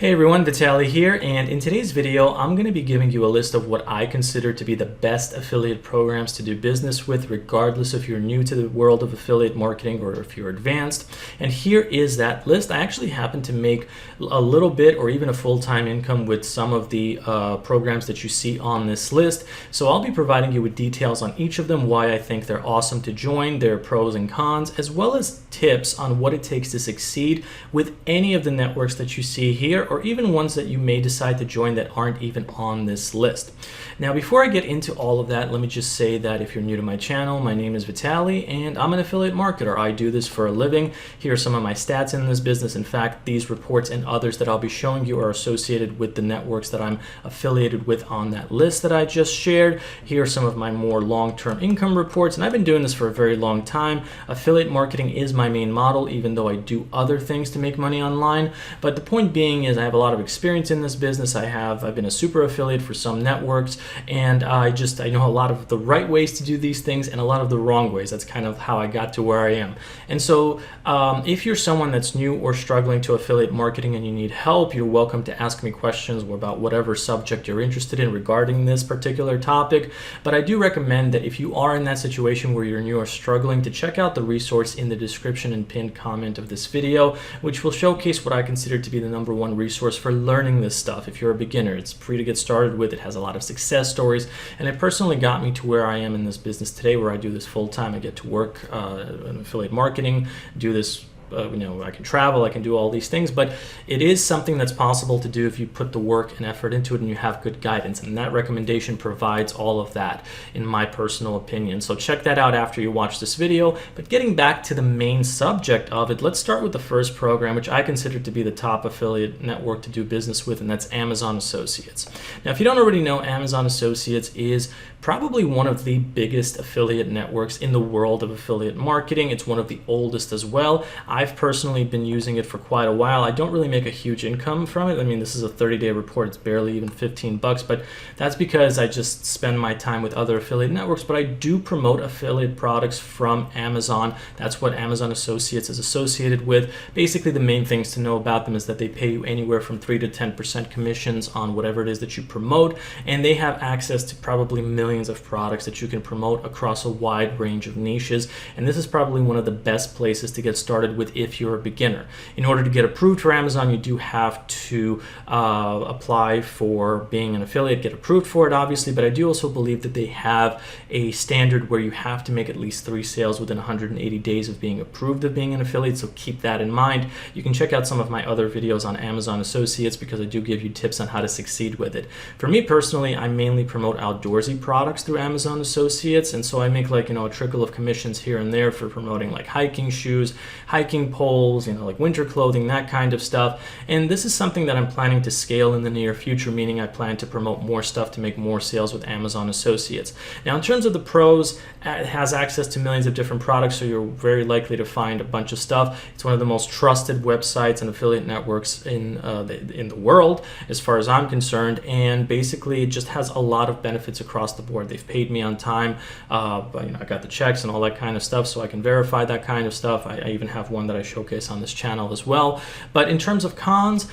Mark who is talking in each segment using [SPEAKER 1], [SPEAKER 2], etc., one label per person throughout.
[SPEAKER 1] Hey everyone, Vitaly here, and in today's video I'm going to be giving you a list of what I consider to be the best affiliate programs to do business with, regardless if you're new to the world of affiliate marketing or if you're advanced. And here is that list. I actually happen to make a little bit or even a full-time income with some of the programs that you see on this list. So I'll be providing you with details on each of them, why I think they're awesome to join, their pros and cons, as well as tips on what it takes to succeed with any of the networks that you see here, or even ones that you may decide to join that aren't even on this list. Now, before I get into all of that, let me just say that if you're new to my channel, my name is Vitaly and I'm an affiliate marketer. I do this for a living. Here are some of my stats in this business. In fact, these reports and others that I'll be showing you are associated with the networks that I'm affiliated with on that list that I just shared. Here are some of my more long-term income reports, and I've been doing this for a very long time. Affiliate marketing is my main model, even though I do other things to make money online. But the point being is I have a lot of experience in this business. I've been a super affiliate for some networks, and I know a lot of the right ways to do these things and a lot of the wrong ways. That's kind of how I got to where I am. And so if you're someone that's new or struggling to affiliate marketing and you need help, you're welcome to ask me questions about whatever subject you're interested in regarding this particular topic. But I do recommend that if you are in that situation where you're new or struggling, to check out the resource in the description and pinned comment of this video, which will showcase what I consider to be the #1 resource for learning this stuff. If you're a beginner, it's free to get started with. It has a lot of success stories, and it personally got me to where I am in this business today, where I do this full time. I get to work in affiliate marketing, do this. I can travel, I can do all these things, but it is something that's possible to do if you put the work and effort into it and you have good guidance, and that recommendation provides all of that, in my personal opinion. So check that out after you watch this video. But getting back to the main subject of it, let's start with the first program, which I consider to be the top affiliate network to do business with, and that's Amazon Associates. Now, if you don't already know, Amazon Associates is probably one of the biggest affiliate networks in the world of affiliate marketing. It's one of the oldest as well. I've personally been using it for quite a while. I don't really make a huge income from it. I mean, this is a 30-day report. It's barely even 15 bucks, but that's because I just spend my time with other affiliate networks. But I do promote affiliate products from Amazon. That's what Amazon Associates is associated with. Basically, the main things to know about them is that they pay you anywhere from 3 to 10% commissions on whatever it is that you promote, and they have access to probably millions of products that you can promote across a wide range of niches. And this is probably one of the best places to get started with if you're a beginner. In order to get approved for Amazon, you do have to apply for being an affiliate, get approved for it, obviously, but I do also believe that they have a standard where you have to make at least 3 sales within 180 days of being approved of being an affiliate, so keep that in mind. You can check out some of my other videos on Amazon Associates because I do give you tips on how to succeed with it. For me personally, I mainly promote outdoorsy products through Amazon Associates, and so I make a trickle of commissions here and there for promoting like hiking shoes, hiking poles, like winter clothing, that kind of stuff. And this is something that I'm planning to scale in the near future, meaning I plan to promote more stuff to make more sales with Amazon Associates. Now, in terms of the pros, it has access to millions of different products, so you're very likely to find a bunch of stuff. It's one of the most trusted websites and affiliate networks in the world, as far as I'm concerned, and basically it just has a lot of benefits across the board. They've paid me on time, but I got the checks and all that kind of stuff, so I can verify that kind of stuff. I even have one that I showcase on this channel as well. But in terms of cons,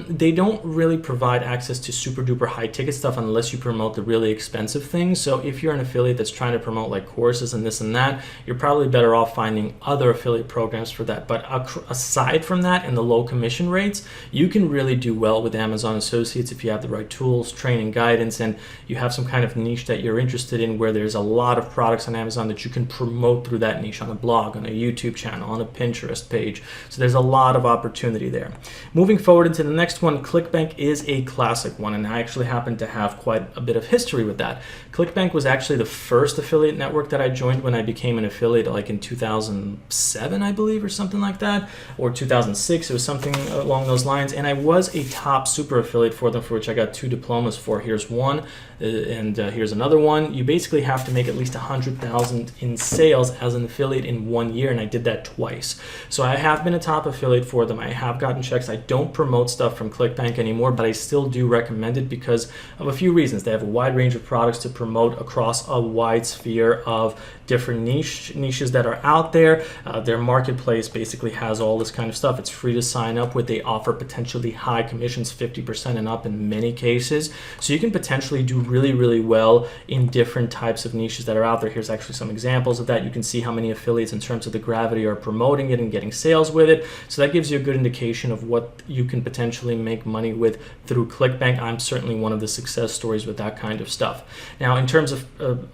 [SPEAKER 1] they don't really provide access to super duper high ticket stuff unless you promote the really expensive things. So if you're an affiliate that's trying to promote like courses and this and that, you're probably better off finding other affiliate programs for that. But aside from that and the low commission rates, you can really do well with Amazon Associates if you have the right tools, training, guidance, and you have some kind of niche that you're interested in, where there's a lot of products on Amazon that you can promote through that niche on a blog, on a YouTube channel, on a Pinterest page. So there's a lot of opportunity there. Moving forward into the next one, Clickbank is a classic one, and I actually happen to have quite a bit of history with that. Clickbank was actually the first affiliate network that I joined when I became an affiliate, like in 2007, I believe, or something like that, or 2006. It was something along those lines, and I was a top super affiliate for them, for which I got 2 diplomas for. Here's one, and here's another one. You basically have to make at least 100,000 in sales as an affiliate in 1 year, and I did that twice. So I have been a top affiliate for them. I have gotten checks. I don't promote stuff from Clickbank anymore, but I still do recommend it because of a few reasons. They have a wide range of products to promote across a wide sphere of different niches that are out there. Their marketplace basically has all this kind of stuff. It's free to sign up with. They offer potentially high commissions, 50% and up in many cases. So you can potentially do really, really well in different types of niches that are out there. Here's actually some examples of that. You can see how many affiliates in terms of the gravity are promoting it and getting sales with it. So that gives you a good indication of what you can potentially make money with through Clickbank. I'm certainly one of the success stories with that kind of stuff. Now, in terms of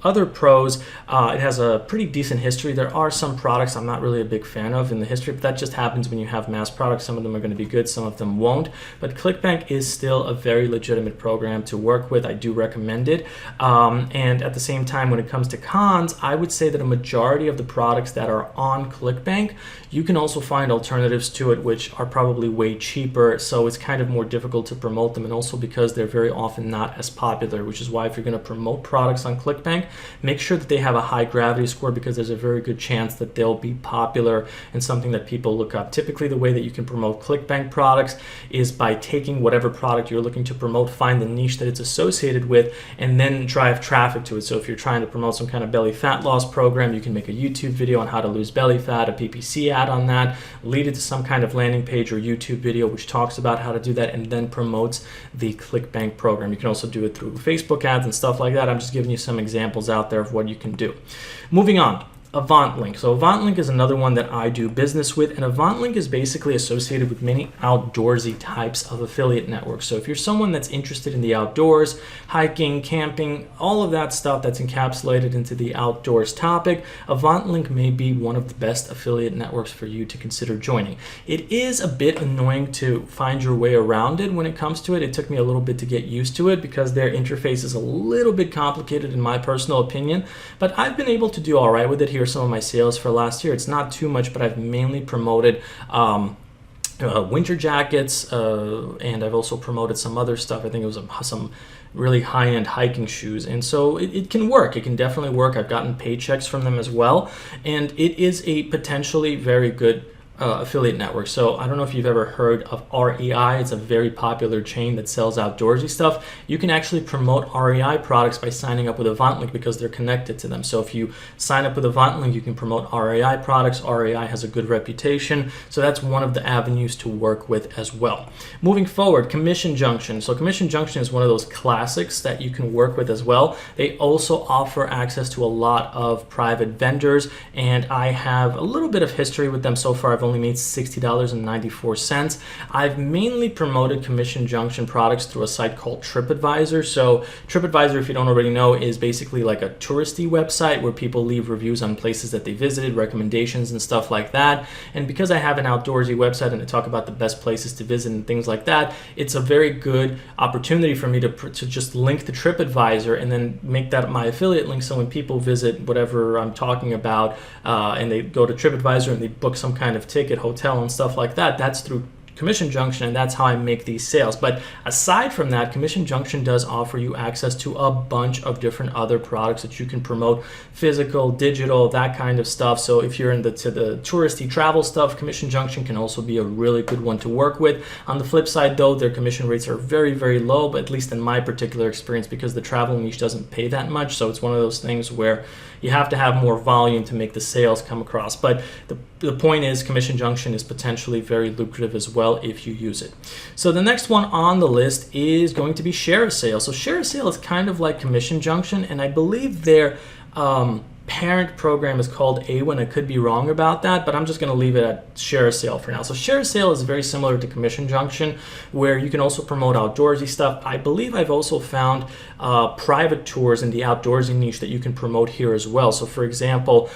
[SPEAKER 1] other pros, it has a pretty decent history. There are some products I'm not really a big fan of in the history, but that just happens when you have mass products. Some of them are going to be good, some of them won't. But Clickbank is still a very legitimate program to work with. I do recommend it. And at the same time, when it comes to cons, I would say that a majority of the products that are on Clickbank, you can also find alternatives to it, which are probably way cheaper. So it's kind of more difficult to promote them, and also because they're very often not as popular, which is why if you're going to promote products on Clickbank, make sure that they have a high gravity score, because there's a very good chance that they'll be popular and something that people look up. Typically, the way that you can promote Clickbank products is by taking whatever product you're looking to promote, find the niche that it's associated with, and then drive traffic to it. So if you're trying to promote some kind of belly fat loss program, you can make a YouTube video on how to lose belly fat, a PPC ad on that, lead it to some kind of landing page or YouTube video which talks about how to do that, and then promotes the Clickbank program. You can also do it through Facebook ads and stuff like that. I'm just giving you some examples out there of what you can do. Moving on. Avantlink. So Avantlink is another one that I do business with, and Avantlink is basically associated with many outdoorsy types of affiliate networks. So if you're someone that's interested in the outdoors, hiking, camping, all of that stuff that's encapsulated into the outdoors topic, Avantlink may be one of the best affiliate networks for you to consider joining. It is a bit annoying to find your way around it when it comes to it. It took me a little bit to get used to it because their interface is a little bit complicated in my personal opinion, but I've been able to do all right with it. Here some of my sales for last year. It's not too much, but I've mainly promoted winter jackets, and I've also promoted some other stuff. I think it was some really high-end hiking shoes, and so it can work. It can definitely work. I've gotten paychecks from them as well, and it is a potentially very good affiliate network. So I don't know if you've ever heard of REI. It's a very popular chain that sells outdoorsy stuff. You can actually promote REI products by signing up with Avantlink because they're connected to them. So if you sign up with Avantlink, you can promote REI products. REI has a good reputation, so that's one of the avenues to work with as well. Moving forward, Commission Junction. So Commission Junction is one of those classics that you can work with as well. They also offer access to a lot of private vendors, and I have a little bit of history with them so far. I've only made $60.94. I've mainly promoted Commission Junction products through a site called TripAdvisor. So TripAdvisor, if you don't already know, is basically like a touristy website where people leave reviews on places that they visited, recommendations and stuff like that. And because I have an outdoorsy website and I talk about the best places to visit and things like that, it's a very good opportunity for me to just link to TripAdvisor and then make that my affiliate link. So when people visit whatever I'm talking about and they go to TripAdvisor and they book some kind of ticket, hotel and stuff like that, that's through Commission Junction, and that's how I make these sales. But aside from that, Commission Junction does offer you access to a bunch of different other products that you can promote, physical, digital, that kind of stuff. So if you're into the touristy travel stuff, Commission Junction can also be a really good one to work with. On the flip side though, their commission rates are very, very low, but at least in my particular experience, because the travel niche doesn't pay that much. So it's one of those things where you have to have more volume to make the sales come across. But the point is, Commission Junction is potentially very lucrative as well if you use it. So the next one on the list is going to be ShareaSale. So ShareaSale is kind of like Commission Junction, and I believe their parent program is called AWIN. I could be wrong about that, but I'm just going to leave it at ShareaSale for now. So ShareaSale is very similar to Commission Junction, where you can also promote outdoorsy stuff. I believe I've also found private tours in the outdoorsy niche that you can promote here as well. So for example,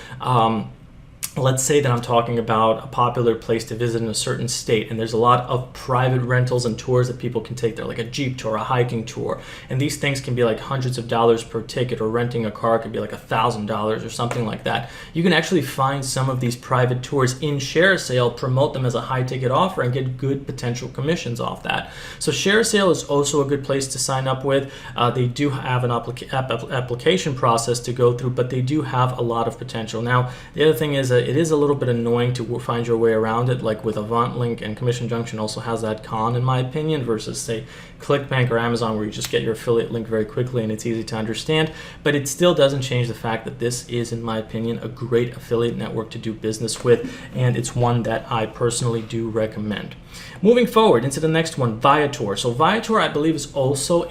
[SPEAKER 1] let's say that I'm talking about a popular place to visit in a certain state, and there's a lot of private rentals and tours that people can take there, like a Jeep tour, a hiking tour, and these things can be like hundreds of dollars per ticket, or renting a car could be like $1,000 or something like that. You can actually find some of these private tours in ShareaSale, promote them as a high ticket offer, and get good potential commissions off that. So ShareaSale is also a good place to sign up with. They do have an application process to go through, but they do have a lot of potential. Now, the other thing is it is a little bit annoying to find your way around it, like with Avantlink, and Commission Junction also has that con in my opinion, versus say Clickbank or Amazon, where you just get your affiliate link very quickly and it's easy to understand. But it still doesn't change the fact that this is, in my opinion, a great affiliate network to do business with, and it's one that I personally do recommend. Moving forward into the next one, Viator. So Viator, I believe, is also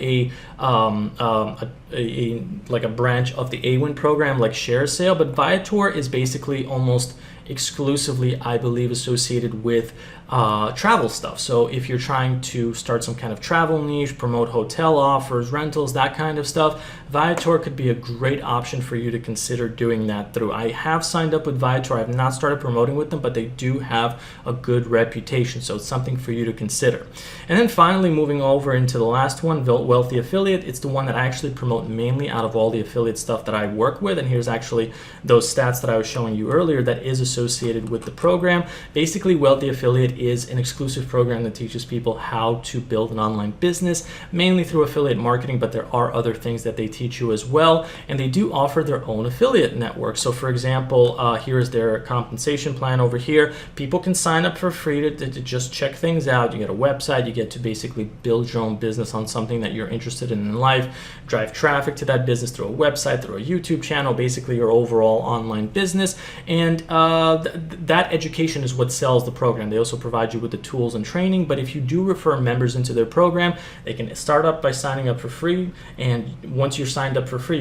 [SPEAKER 1] like a branch of the AWIN program, like ShareaSale, but Viator is basically almost exclusively, I believe, associated with travel stuff. So if you're trying to start some kind of travel niche, promote hotel offers, rentals, that kind of stuff, Viator could be a great option for you to consider doing that through. I have signed up with Viator. I have not started promoting with them, but they do have a good reputation, so it's something for you to consider. And then finally, moving over into the last one, Wealthy Affiliate. It's the one that I actually promote mainly out of all the affiliate stuff that I work with, and here's actually those stats that I was showing you earlier that is associated with the program. Basically, Wealthy Affiliate is an exclusive program that teaches people how to build an online business, mainly through affiliate marketing, but there are other things that they teach you as well, and they do offer their own affiliate network. So for example, here's their compensation plan over here. People can sign up for free to just check things out. You get a website, you get to basically build your own business on something that you're interested in life, drive traffic to that business through a website, through a YouTube channel, basically your overall online business, and that education is what sells the program. They also provide you with the tools and training, but if you do refer members into their program, they can start up by signing up for free, and once you're signed up for free,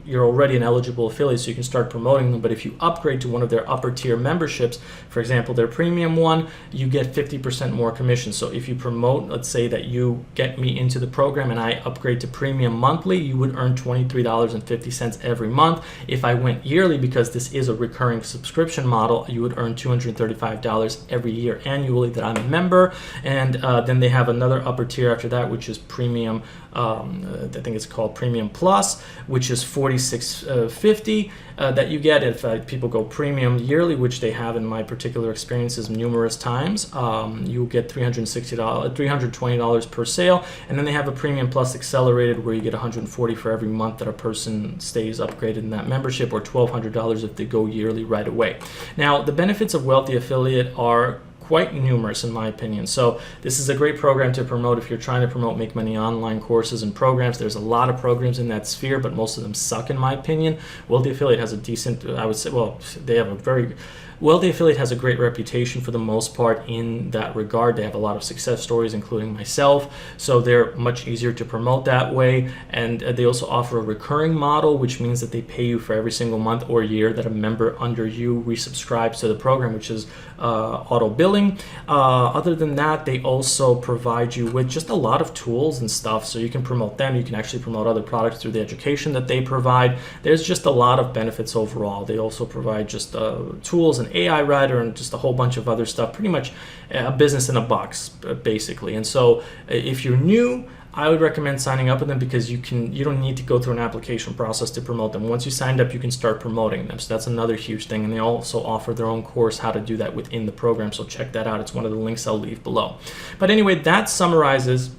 [SPEAKER 1] you're already an eligible affiliate, so you can start promoting them. But if you upgrade to one of their upper tier memberships, for example their premium one, you get 50% more commission. So if you promote, let's say that you get me into the program and I upgrade to premium monthly, you would earn $23.50 every month. If I went yearly, because this is a recurring subscription model, you would earn $235 every year annually that I'm a member. And then they have another upper tier after that, which is premium. I think it's called Premium Plus, which is $46.50 that you get if people go premium yearly, which they have in my particular experiences numerous times. You get $320 per sale, and then they have a Premium Plus Accelerated where you get $140 for every month that a person stays upgraded in that membership, or $1,200 if they go yearly right away. Now, the benefits of Wealthy Affiliate are quite numerous in my opinion. So this is a great program to promote if you're trying to promote make money online courses and programs. There's a lot of programs in that sphere, but most of them suck in my opinion. Wealthy Affiliate has a decent, I would say, well, they have a very Wealthy Affiliate has a great reputation for the most part in that regard. They have a lot of success stories, including myself, so they're much easier to promote that way. And they also offer a recurring model, which means that they pay you for every single month or year that a member under you resubscribes to the program, which is auto billing. Other than that, they also provide you with just a lot of tools and stuff, so you can promote them. You can actually promote other products through the education that they provide. There's just a lot of benefits overall. They also provide just tools and AI writer and just a whole bunch of other stuff, pretty much a business in a box basically. And so if you're new, I would recommend signing up with them, because you don't need to go through an application process to promote them. Once you signed up, you can start promoting them. So that's another huge thing. And they also offer their own course how to do that within the program. So check that out. It's one of the links I'll leave below. But anyway, that summarizes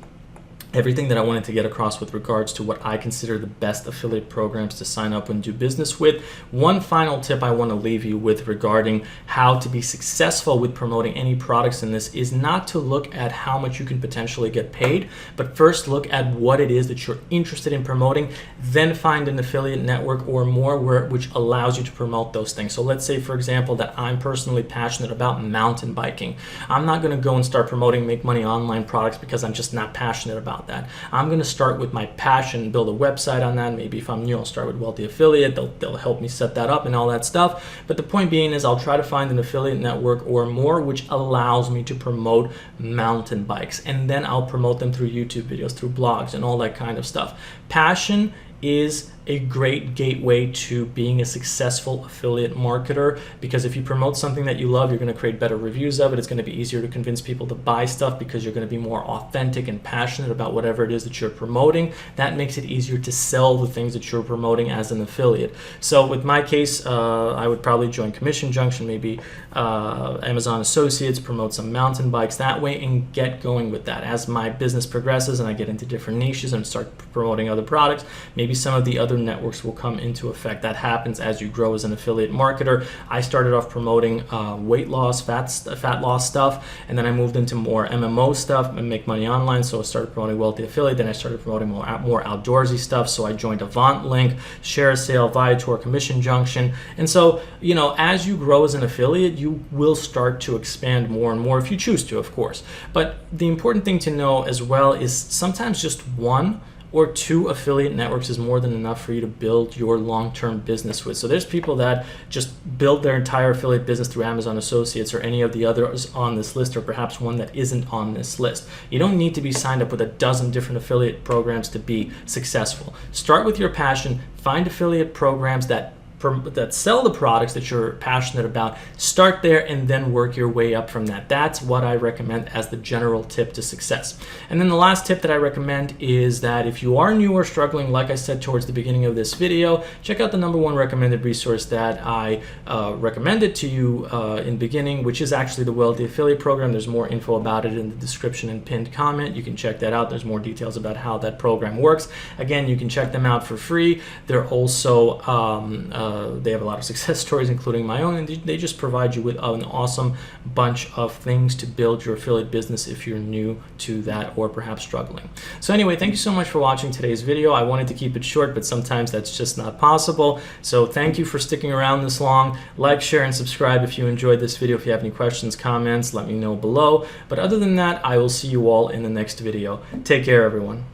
[SPEAKER 1] everything that I wanted to get across with regards to what I consider the best affiliate programs to sign up and do business with. One final tip I want to leave you with regarding how to be successful with promoting any products in this is not to look at how much you can potentially get paid, but first look at what it is that you're interested in promoting, then find an affiliate network or more which allows you to promote those things. So let's say, for example, that I'm personally passionate about mountain biking. I'm not going to go and start promoting make money online products because I'm just not passionate about that. I'm going to start with my passion, build a website on that. Maybe if I'm new, I'll start with Wealthy Affiliate. They'll help me set that up and all that stuff. But the point being is I'll try to find an affiliate network or more which allows me to promote mountain bikes, and then I'll promote them through YouTube videos, through blogs, and all that kind of stuff. Passion is a great gateway to being a successful affiliate marketer, because if you promote something that you love, you're going to create better reviews of it. It's going to be easier to convince people to buy stuff because you're going to be more authentic and passionate about whatever it is that you're promoting. That makes it easier to sell the things that you're promoting as an affiliate. So with my case, I would probably join Commission Junction, maybe Amazon Associates, promote some mountain bikes that way, and get going with that. As my business progresses and I get into different niches and start promoting other products, maybe maybe some of the other networks will come into effect. That happens as you grow as an affiliate marketer. I started off promoting weight loss, fat loss stuff, and then I moved into more MMO stuff and make money online. So I started promoting Wealthy Affiliate. Then I started promoting more outdoorsy stuff. So I joined Avantlink, ShareaSale, Viator, Commission Junction. And so, you know, as you grow as an affiliate, you will start to expand more and more if you choose to, of course. But the important thing to know as well is sometimes just one or two affiliate networks is more than enough for you to build your long-term business with. So there's people that just build their entire affiliate business through Amazon Associates or any of the others on this list, or perhaps one that isn't on this list. You don't need to be signed up with a dozen different affiliate programs to be successful. Start with your passion, find affiliate programs that sell the products that you're passionate about. Start there and then work your way up from that. That's what I recommend as the general tip to success. And then the last tip that I recommend is that if you are new or struggling, like I said towards the beginning of this video, check out the #1 recommended resource that I recommended to you in the beginning, which is actually the Wealthy Affiliate Program. There's more info about it in the description and pinned comment. You can check that out. There's more details about how that program works. Again, you can check them out for free. They're also they have a lot of success stories, including my own, and they just provide you with an awesome bunch of things to build your affiliate business if you're new to that or perhaps struggling. So anyway, thank you so much for watching today's video. I wanted to keep it short, but sometimes that's just not possible. So thank you for sticking around this long. Like, share, and subscribe if you enjoyed this video. If you have any questions, comments, let me know below. But other than that, I will see you all in the next video. Take care, everyone.